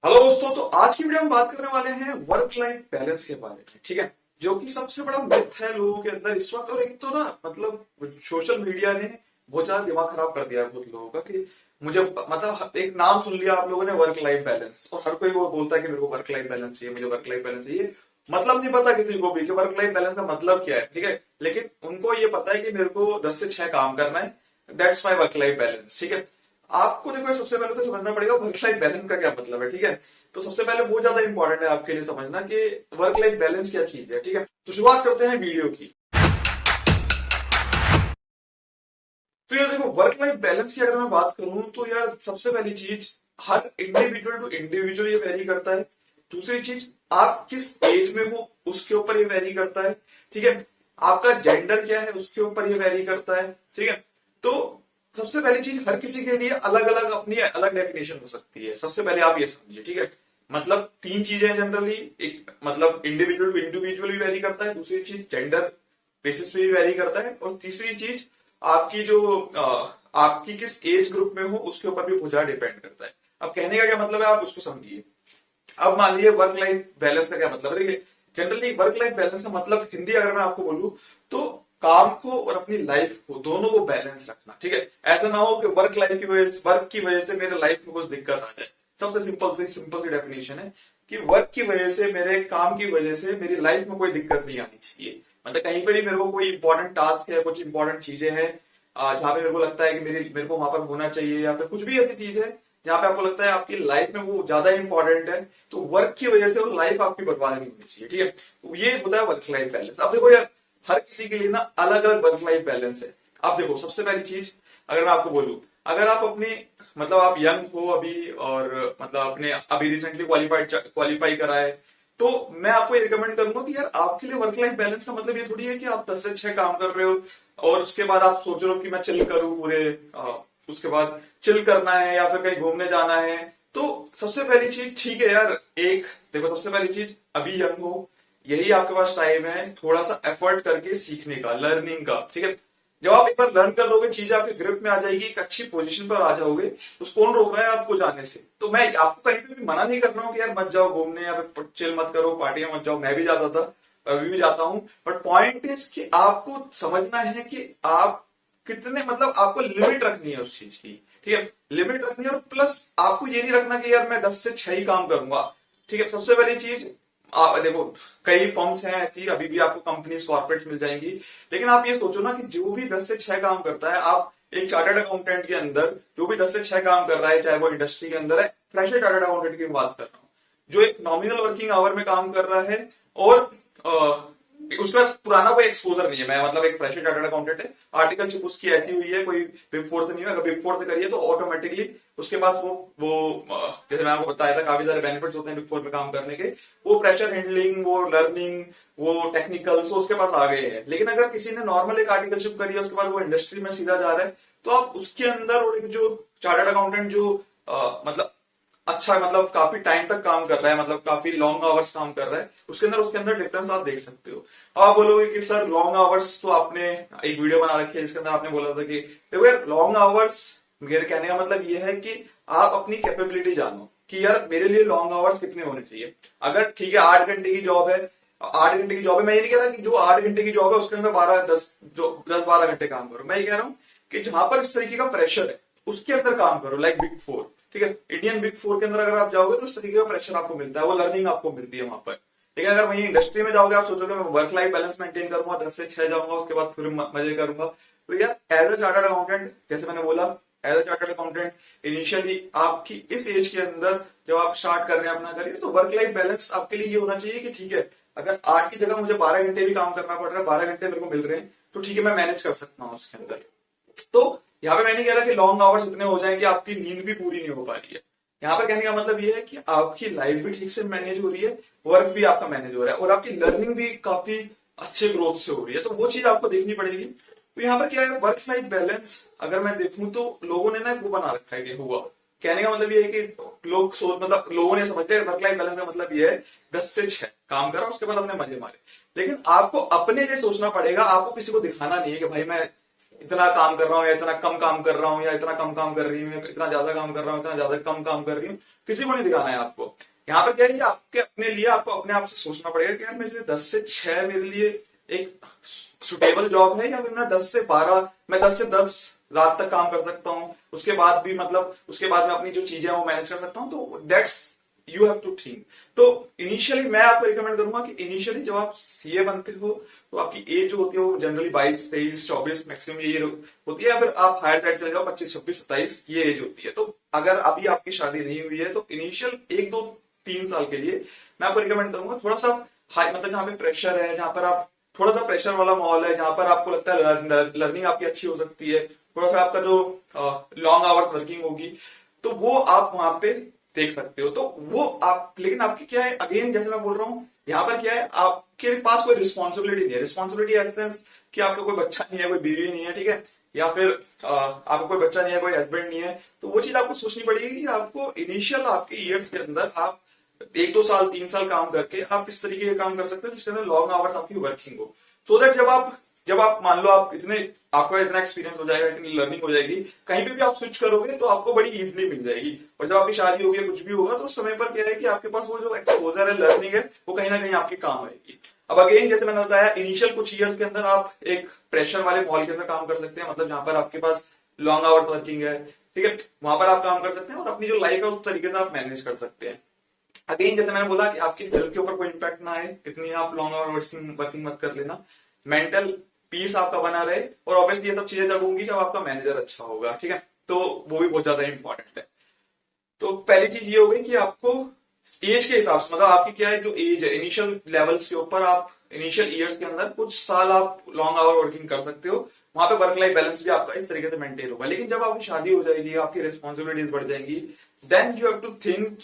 Hello दोस्तों, तो आज की वीडियो में बात करने वाले हैं वर्क लाइफ बैलेंस के बारे में। ठीक है, जो कि सबसे बड़ा मिथ है लोगों के अंदर इस वक्त। और एक तो ना मतलब सोशल मीडिया ने बहुत ज्यादा दिमाग खराब कर दिया है बहुत लोगों का कि मुझे मतलब एक नाम सुन लिया आप लोगों ने, वर्क लाइफ बैलेंस, और हर कोई वो बोलता है कि मेरे को वर्क लाइफ बैलेंस चाहिए, मुझे वर्क लाइफ बैलेंस चाहिए। मतलब नहीं पता किसी को भी कि वर्क लाइफ बैलेंस का मतलब क्या है। ठीक है, लेकिन उनको ये पता है कि मेरे को 10 से 6 काम करना है, that's my work life balance. ठीक है, आपको देखो सबसे पहले तो समझना पड़ेगा वर्क लाइफ बैलेंस का क्या मतलब है। ठीक है, तो सबसे पहले बहुत ज्यादा इंपॉर्टेंट है आपके लिए समझना कि वर्क लाइफ बैलेंस क्या चीज है। ठीक है, तो शुरुआत करते हैं वीडियो की। तो यार देखो, वर्क लाइफ बैलेंस की अगर मैं बात करूं तो यार सबसे पहली चीज, हर इंडिविजुअल टू इंडिविजुअल ये वेरी करता है। दूसरी चीज, आप किस एज में हो उसके ऊपर ये वेरी करता है। ठीक है, आपका जेंडर क्या है उसके ऊपर ये वेरी करता है। ठीक है, तो सबसे पहली चीज, हर किसी के लिए अलग अलग अपनी अलग डेफिनेशन हो सकती है। सबसे पहले आप ये समझिए। ठीक है, मतलब तीन चीजें हैं जनरली। एक मतलब इंडिविजुअल टू इंडिविजुअल भी वेरी करता है, दूसरी चीज जेंडर बेसिस पे भी वेरी करता है, और तीसरी चीज आपकी जो आपकी किस एज ग्रुप में हो उसके ऊपर भी बहुत ज्यादा डिपेंड करता है। अब कहने का क्या मतलब है, आप उसको समझिए। अब मान लीजिए वर्क लाइफ बैलेंस का क्या मतलब है। देखिए, जनरली वर्क लाइफ बैलेंस का मतलब हिंदी अगर मैं आपको बोलूं तो काम को और अपनी लाइफ को दोनों को बैलेंस रखना। ठीक है, ऐसा ना हो कि वर्क की वजह से मेरे लाइफ में कुछ दिक्कत आ जाए। सबसे सिंपल सी डेफिनेशन है कि वर्क की वजह से, मेरे काम की वजह से मेरी लाइफ में कोई दिक्कत नहीं आनी चाहिए। मतलब कहीं पर भी मेरे को कोई इंपॉर्टेंट टास्क है, कुछ इंपॉर्टेंट चीजें हैं जहां पे मेरे को लगता है कि मेरे को वहां पर होना चाहिए, या फिर कुछ भी ऐसी चीज है जहां पे आपको लगता है आपकी लाइफ में वो ज्यादा इंपॉर्टेंट है, तो वर्क की वजह से वो लाइफ आपकी बर्बाद नहीं होनी चाहिए। ठीक है, तो ये होता है वर्क लाइफ बैलेंस। अब देखो यार, हर किसी के लिए ना अलग अलग वर्क लाइफ बैलेंस है। अब देखो, सबसे पहली चीज अगर मैं आपको बोलूं, अगर आप अपने मतलब आप यंग हो अभी, और मतलब आपने अभी रिसेंटली क्वालिफाई करा है, तो मैं आपको ये रिकमेंड करूंगा कि यार आपके लिए वर्क लाइफ बैलेंस का मतलब ये थोड़ी है कि आप 10 से 6 काम कर रहे हो और उसके बाद आप सोच रहे हो कि मैं चिल करूं पूरे, उसके बाद चिल करना है या फिर कहीं घूमने जाना है। तो सबसे पहली चीज, ठीक है यार, एक देखो सबसे पहली चीज, अभी यंग हो, यही आपके पास टाइम है थोड़ा सा एफर्ट करके सीखने का, लर्निंग का। ठीक है, जब आप एक बार लर्न कर लोगे, चीज आपके ग्रिप में आ जाएगी, एक अच्छी पोजीशन पर आ जाओगे, तो कौन रोक रहा है आपको जाने से। तो मैं आपको कहीं पे भी मना नहीं कर रहा हूँ कि यार मत जाओ घूमने या फिर चिल मत करो, पार्टियां मत जाओ, मैं भी जाता था, अभी भी जाता हूं। बट पॉइंट इज कि आपको समझना है कि आप कितने, मतलब आपको लिमिट रखनी है उस चीज की। ठीक है, लिमिट रखनी है, और प्लस आपको ये नहीं रखना कि यार मैं 10 से 6 ही काम करूंगा। ठीक है, सबसे पहली चीज, देखो कई फर्म्स हैं ऐसी, अभी भी आपको कंपनीज कॉर्पोरेट मिल जाएंगी, लेकिन आप ये सोचो ना कि जो भी 10 से 6 काम करता है, आप एक चार्टर्ड अकाउंटेंट के अंदर जो भी 10 से 6 काम कर रहा है, चाहे वो इंडस्ट्री के अंदर है, फ्रेशर चार्टर्ड अकाउंटेंट की बात कर रहा हूँ, जो एक नॉमिनल वर्किंग आवर में काम कर रहा है, और उसके पास पुराना कोई एक्सपोजर नहीं है। मैं मतलब एक फ्रेशर चार्टर्ड अकाउंटेंट है, आर्टिकलशिप उसकी ऐसी हुई है, कोई बिग फोर से नहीं है। अगर बिग फोर से करिए तो ऑटोमेटिकली उसके पास जैसे मैं आपको बताया था, काफी सारे बेनिफिट्स होते हैं बिग फोर में काम करने के। वो प्रेशर हैंडलिंग, वो लर्निंग, वो टेक्निकल्स उसके पास आ गए हैं। लेकिन अगर किसी ने नॉर्मल एक आर्टिकलशिप करी है, उसके बाद वो इंडस्ट्री में सीधा जा रहा है, तो आप उसके अंदर, और एक जो चार्टर्ड अकाउंटेंट जो मतलब अच्छा, मतलब काफी टाइम तक काम कर रहा है, मतलब काफी लॉन्ग आवर्स काम कर रहा है, उसके अंदर डिफरेंस आप देख सकते हो। अब आप बोलोगे कि सर लॉन्ग आवर्स, तो आपने एक वीडियो बना रखी है जिसके अंदर आपने बोला था कि देखो यार, लॉन्ग आवर्स, मेरे कहने का मतलब ये है कि आप अपनी कैपेबिलिटी जानो कि यार मेरे लिए लॉन्ग आवर्स कितने होने चाहिए। अगर ठीक है 8 घंटे की जॉब है, 8 घंटे की जॉब है, मैं ये नहीं कह रहा कि जो 8 घंटे की जॉब है उसके अंदर 10-12 घंटे काम करो। मैं ये कह रहा हूं कि जहां पर इस तरीके का प्रेशर है उसके अंदर काम करो, लाइक बिग फोर। ठीक है, इंडियन बिग फोर के अंदर अगर आप जाओगे तो इस तरीके का प्रेशर आपको मिलता है, वो लर्निंग आपको मिलती है वहां पर। लेकिन अगर वहीं इंडस्ट्री में जाओगे, आप सोचोगे मैं वर्क लाइफ बैलेंस मेंटेन करूंगा, 10 से 6 जाऊंगा, उसके बाद फिर मजे करूंगा, तो यार एज अ चार्टर्ड अकाउंटेंट, जैसे मैंने बोला, as a chartered accountant initially आपकी इस एज के अंदर जब आप स्टार्ट कर रहे हैं अपना करियर, तो वर्क लाइफ बैलेंस आपके लिए ये होना चाहिए कि ठीक है, अगर 8 की जगह मुझे 12 घंटे भी काम करना पड़ रहा है, 12 घंटे मेरे को मिल रहे हैं, तो ठीक है, मैं मैनेज कर सकता हूँ उसके अंदर। तो यहाँ पे मैं नहीं कह रहा कि लॉन्ग आवर्स इतने हो जाएं कि आपकी नींद भी पूरी नहीं हो पा रही है। यहाँ पर कहने का मतलब ये है कि आपकी लाइफ भी ठीक से मैनेज हो रही है, वर्क भी आपका मैनेज हो रहा है, और आपकी लर्निंग भी काफी अच्छे ग्रोथ से हो रही है, तो वो चीज आपको देखनी पड़ेगी। तो यहाँ पर क्या है, वर्क लाइफ बैलेंस अगर मैं देखूं तो लोगों ने ना वो बना रखा है कि हुआ, कहने का मतलब ये है कि लोग सोच, मतलब लोगों ने समझते हैं वर्क लाइफ बैलेंस का मतलब ये है 10 से 6 काम करा, उसके बाद अपने मजे मारे। लेकिन आपको अपने लिए सोचना पड़ेगा, आपको किसी को दिखाना नहीं है कि भाई मैं इतना काम कर रहा हूँ या इतना कम काम कर रहा हूँ या इतना कम काम कर रही हूँ या इतना ज्यादा काम कर रहा हूँ इतना ज्यादा कम काम कर रही हूँ, किसी को नहीं दिखाना है आपको। यहाँ पर क्या है, आपके अपने लिए आपको अपने आप से सोचना पड़ेगा कि यार मेरे लिए 10 से 6 मेरे लिए एक सुटेबल जॉब है, या फिर मैं 10 से 12, मैं 10 से 10 रात तक काम कर सकता हूँ, उसके बाद भी मतलब उसके बाद में अपनी जो चीजें हैं वो मैनेज कर सकता हूँ। तो that's you have to think. तो इनिशियली मैं आपको रिकमेंड करूंगा कि इनिशियली जब आप सीए बनते हो तो आपकी एज जो होती है वो जनरली 22, 23, 24 मैक्सिमम ये होती है, या फिर आप हायर साइड चले जाओ 25, 26, 27 ये एज होती है। तो अगर अभी आपकी शादी नहीं हुई है तो इनिशियल 1, 2, 3 साल के लिए मैं आपको रिकमेंड करूंगा थोड़ा सा हाई, मतलब जहां पे प्रेशर है, जहां पर आप थोड़ा सा प्रेशर वाला माहौल है, जहां पर आपको लगता है लर्निंग आपकी अच्छी हो सकती है, थोड़ा सा आपका जो लॉन्ग आवर्स वर्किंग होगी, तो वो आप वहां पे देख सकते हो। तो वो आप, लेकिन आपकी क्या है, अगेन जैसे मैं बोल रहा हूँ यहाँ पर क्या है, आपके पास कोई रिस्पॉन्सिबिलिटी नहीं है। रिस्पॉन्सिबिलिटी एज सेंस कि आपका कोई बच्चा नहीं है, कोई बीवी नहीं है, ठीक है, या फिर आपका कोई बच्चा नहीं है, कोई हस्बैंड नहीं है। तो वो चीज आपको सोचनी पड़ेगी कि आपको इनिशियल आपके ईयर्स के अंदर आप 1, 2 साल, 3 साल काम करके आप इस तरीके के काम कर सकते हो जिसके अंदर लॉन्ग आवर्स आपकी वर्किंग हो। सो दैट जब आप मान लो आप आपका इतना एक्सपीरियंस हो जाएगा, इतनी लर्निंग हो जाएगी, कहीं पे भी आप स्विच करोगे तो आपको बड़ी इजीली मिल जाएगी। और जब आपकी शादी होगी, कुछ भी होगा, तो उस समय पर क्या है कि आपके पास वो जो एक्सपोजर है, लर्निंग है, वो कहीं ना कहीं आपके काम आएगी। अब अगेन जैसे मैंने बताया, इनिशियल कुछ ईयर्स के अंदर आप एक प्रेशर वाले माहौल के अंदर काम कर सकते हैं, मतलब जहां पर आपके पास लॉन्ग आवर्स वर्किंग है, ठीक है, वहां पर आप काम कर सकते हैं और अपनी जो लाइफ है उस तरीके से आप मैनेज कर सकते हैं। अगेन जैसे मैंने बोला कि आपकी हेल्थ के ऊपर कोई इंपैक्ट ना आए, इतनी आप लॉन्ग आवर्स वर्किंग मत कर लेना, मेंटल पीस आपका बना रहे, और ऑब्वियसली ये सब चीजें जब होंगी जब आपका मैनेजर अच्छा होगा, ठीक है, तो वो भी बहुत ज्यादा इंपॉर्टेंट है। तो पहली चीज ये हो गई कि आपको एज के हिसाब से, मतलब आपकी क्या है जो एज है, इनिशियल लेवल्स के ऊपर आप इनिशियल ईयर्स के अंदर कुछ साल आप लॉन्ग आवर वर्किंग कर सकते हो, वहां पे वर्क लाइफ बैलेंस भी आपका इस तरीके से मेंटेन होगा। लेकिन जब आपकी शादी हो जाएगी, आपकी रिस्पॉन्सिबिलिटीज बढ़ जाएंगी, then you have to think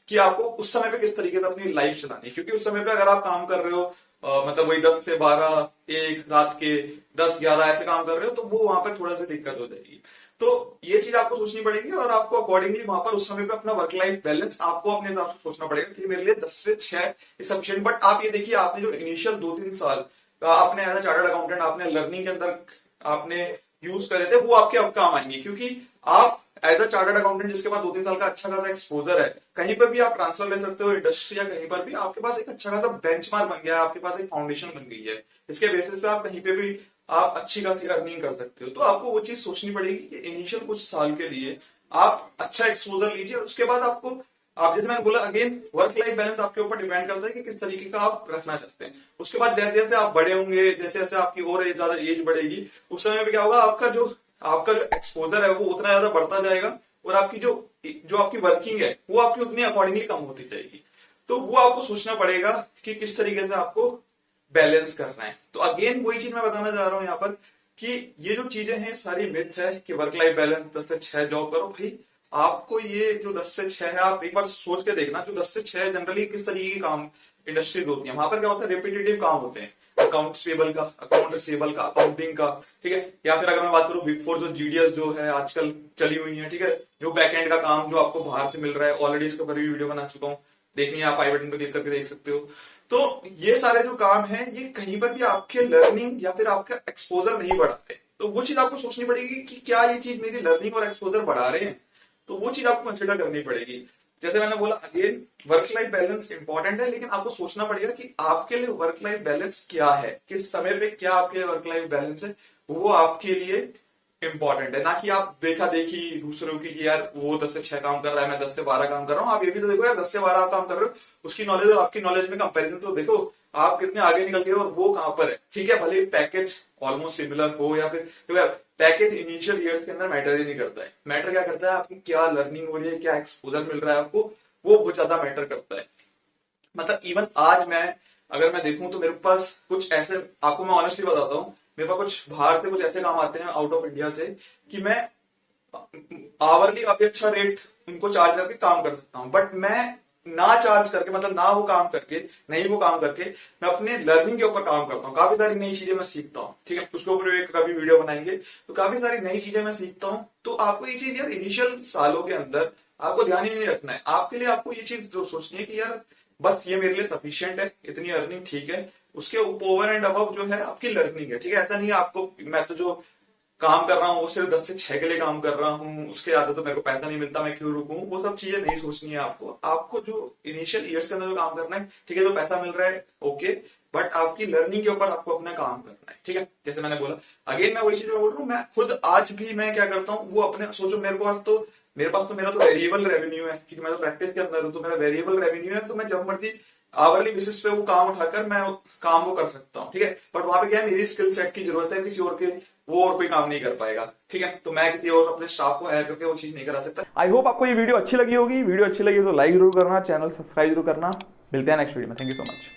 कि आपको उस समय पे किस तरीके से अपनी लाइफ चलानी है। क्योंकि उस समय पे अगर आप काम कर रहे हो मतलब वही 10 से 12, 1 रात के 10, 11 ऐसे काम कर रहे हो, तो वो वहां पर थोड़ा सा दिक्कत हो जाएगी। तो ये चीज आपको सोचनी पड़ेगी और आपको अकॉर्डिंगली वहां पर उस समय पे अपना वर्क लाइफ बैलेंस आपको अपने हिसाब से सोचना पड़ेगा कि मेरे लिए 10 से 6 इज सफिशिएंट। बट आप ये देखिए, आपने जो इनिशियल 2-3 साल आपने एज अ चार्टर्ड अकाउंटेंट आपने लर्निंग के अंदर आपने यूज करे थे, वो आपके अब काम आएंगे, क्योंकि आप एज अ चार्टर्ड अकाउंटेंट जिसके पास 2-3 साल का अच्छा खासा एक्सपोजर है, कहीं पर भी आप ट्रांसफर ले सकते हो इंडस्ट्री, या कहीं पर भी आपके पास एक अच्छा खासा बेंचमार्क बन गया है, आपके पास एक फाउंडेशन बन गई है, इसके बेसिस पे आप कहीं पे भी आप अच्छी खासी अर्निंग कर सकते हो। तो आपको वो चीज सोचनी पड़ेगी कि इनिशियल कुछ साल के लिए आप अच्छा एक्सपोजर लीजिए, उसके बाद आपको, आप जैसे मैंने बोला अगेन, वर्क लाइफ बैलेंस आपके ऊपर डिपेंड करता है कि किस तरीके का आप रखना चाहते हैं। उसके बाद जैसे जैसे आप बड़े होंगे, जैसे जैसे आपकी और ज्यादा एज बढ़ेगी, उस समय पे क्या होगा, आपका जो एक्सपोजर है वो उतना ज्यादा बढ़ता जाएगा, और आपकी जो आपकी वर्किंग है वो आपकी उतनी अकॉर्डिंगली कम होती जाएगी। तो वो आपको सोचना पड़ेगा कि किस तरीके से आपको बैलेंस करना है। तो अगेन वही चीज मैं बताना चाह रहा हूं यहाँ पर कि ये जो चीजें हैं सारी मिथ है कि वर्क लाइफ बैलेंस 10 से 6 जॉब करो। भाई आपको ये जो 10 से 6 है, आप एक बार सोच के देखना, जो 10 से 6 जनरली किस तरीके की काम इंडस्ट्रीज होती है, वहां पर क्या होता है, रिपीटेटिव काम होते हैं, अकाउंट्स पेबल का, अकाउंट रिसीवेबल का, अकाउंटिंग का, ठीक है, या फिर अगर मैं बात करूं बिग फोर जो जीडीएस जो है आजकल चली हुई है, ठीक है, जो बैकएंड का काम जो आपको बाहर से मिल रहा है, ऑलरेडी इसके ऊपर भी वीडियो बना चुका हूं, देखनी है आप आई बटन पर क्लिक करके देख सकते हो। तो ये सारे जो काम है ये कहीं पर भी आपके लर्निंग या फिर आपका एक्सपोजर नहीं बढ़ा रहे, तो वो चीज आपको सोचनी पड़ेगी कि क्या ये चीज मेरी लर्निंग और एक्सपोजर बढ़ा रहे हैं, तो वो चीज आपको कंसिडर करनी पड़ेगी। जैसे मैंने बोला again, work life balance important है, लेकिन आपको सोचना पड़ेगा कि आपके लिए वर्क लाइफ बैलेंस क्या है, किस समय पे क्या आपके लिए वर्क लाइफ बैलेंस है, वो आपके लिए इंपॉर्टेंट है। ना कि आप देखा देखी दूसरों की कि यार वो 10 से 6 काम कर रहा है, मैं 10 से 12 काम कर रहा हूं। आप ये भी तो देखो यार, 10 से 12 आप काम कर रहे हो, उसकी नॉलेज और आपकी नॉलेज में कंपैरिजन तो देखो, आप कितने आगे निकल गए और वो कहां पर है। ठीक है, भले पैकेज ऑलमोस्ट सिमिलर हो या फिर पैकेज इनिशियल ईयर्स के अंदर मैटर ही नहीं करता है। मैटर क्या करता है, आपकी क्या लर्निंग हो रही है, क्या एक्सपोजर मिल रहा है आपको, वो बहुत ज्यादा मैटर करता है। मतलब इवन आज अगर मैं देखूं तो मेरे पास कुछ ऐसे, आपको मैं ऑनेस्टली बताता हूँ, मेरे पास कुछ बाहर से कुछ ऐसे काम आते हैं आउट ऑफ इंडिया से कि मैं आवरली काफी अच्छा रेट उनको चार्ज करके काम कर सकता हूं, बट मैं ना चार्ज करके, मतलब ना वो काम करके, नहीं वो काम करके, मैं अपने लर्निंग के ऊपर काम करता हूँ, काफी सारी नई चीजें मैं सीखता हूँ। ठीक है, उसके ऊपर एक कभी वीडियो बनाएंगे, तो काफी सारी नई चीजें मैं सीखता हूँ। तो आपको ये चीज यार इनिशियल सालों के अंदर आपको ध्यान ही नहीं रखना है, आपके लिए आपको ये चीज जो सोचनी है कि यार बस ये मेरे लिए सफिशिएंट है, इतनी अर्निंग ठीक है, उसके ओवर एंड अबव जो है आपकी लर्निंग है। ठीक है, ऐसा नहीं है आपको मैं तो जो काम कर रहा हूँ वो सिर्फ 10 से 6 के लिए काम कर रहा हूँ, उसके ज्यादा तो मेरे को पैसा नहीं मिलता, मैं क्यों रुकूं, वो सब चीजें नहीं सोचनी है आपको। आपको जो इनिशियल ईयर्स के अंदर जो काम करना है, ठीक है, जो पैसा मिल रहा है ओके, बट आपकी लर्निंग के ऊपर आपको अपना काम करना है। ठीक है, जैसे मैंने बोला अगेन मैं वही चीज बोल रहा हूँ, मैं खुद आज भी मैं क्या करता हूँ वो अपने सोचो, मेरे पास तो मेरा तो वेरिएबल रेवेन्यू है क्योंकि मैं तो प्रैक्टिस के अंदर हूँ, तो मेरा वेरिएबल रेवेन्यू है, तो मैं जब मर्जी आवरली बेसिस पे वो काम उठाकर मैं काम वो कर सकता हूँ। ठीक है, बट वहां पे क्या है, मेरी स्किल सेट की जरूरत है, किसी और के वो और कोई काम नहीं कर पाएगा। ठीक है, तो मैं किसी और अपने स्टाफ को हायर करके वो चीज नहीं करा सकता। आई होप आपको ये वीडियो अच्छी लगी होगी। वीडियो अच्छी लगी तो लाइक जरूर करना, चैनल सब्सक्राइब जरूर करना। मिलते हैं नेक्स्ट वीडियो में। Thank you so much.